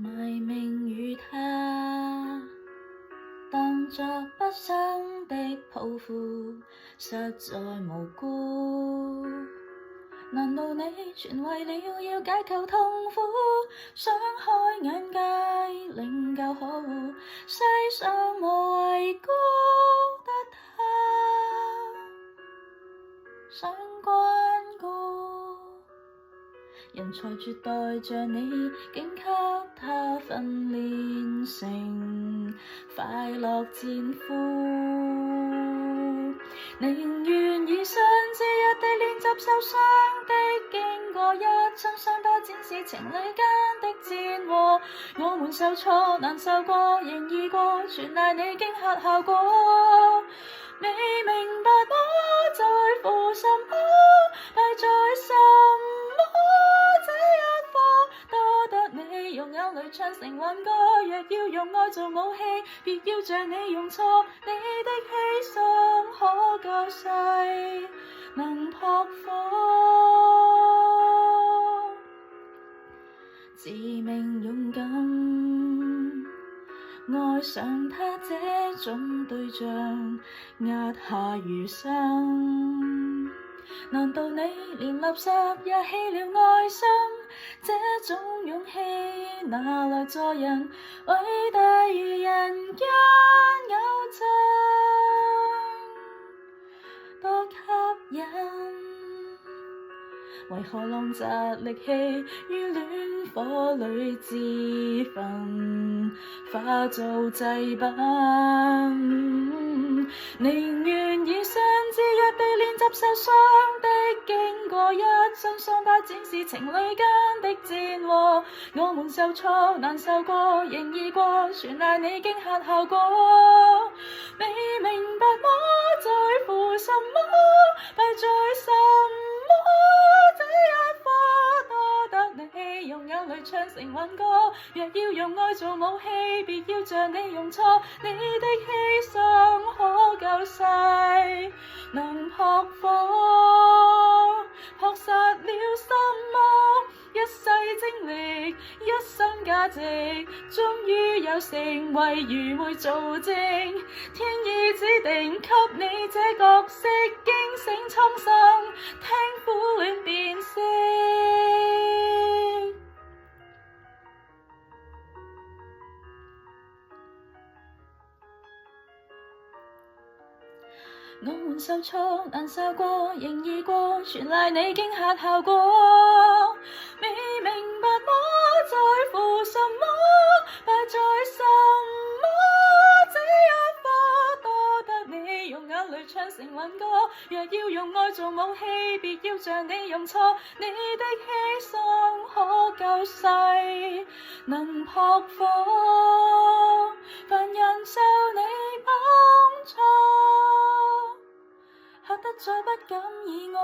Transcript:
埋名與他，當作不想的抱負，實在無辜。難道你全為了要解構痛苦，想開眼界另舊可惡，世上無謂孤得他，想關顧。人才絕代像你，竟給他訓練成快樂戰俘。寧願以雙之一地練習受傷的經過，一槍傷疤展示情侶間的戰禍。我們受挫難受過，仍易過，全賴你驚嚇效果。未明白我在乎什麼，敗在什麼這一課，多得你用眼淚唱成挽歌。若要用愛做武器，別要像你用錯，你的犧牲可救世能撲火。自命勇敢，愛上他這種對象，壓下餘生。難道你連垃圾也棄了愛心？這種勇氣哪來助人？偉大如人間偶像，多吸引。為何浪擲力氣於戀火裏自焚，化做祭品？寧願以雙之一地練習受傷的經過，一雙傷疤展示情侶間的戰禍。我們受挫難受過，仍易過，全賴你驚嚇效果。未明白我在乎什麼，敗在什麼這一課，多得你用眼淚唱成挽歌。若要用愛做武器，別要像你用錯，你的犧牲可救世能撲火。撲殺了心魔，一世精力，一生價值，終於有成為愚昧做證。天意指定給你這角色，驚醒蒼生，聽苦戀辨識。我們受挫難受過，仍易過，全賴你驚嚇效果。未明白我在乎什麼，敗在什麼這一課，多得你用眼淚唱成挽歌。若要用愛做武器，別要像你用錯，你的犧牲可救世能撲火。凡人受你幫助，嚇得再不敢以愛。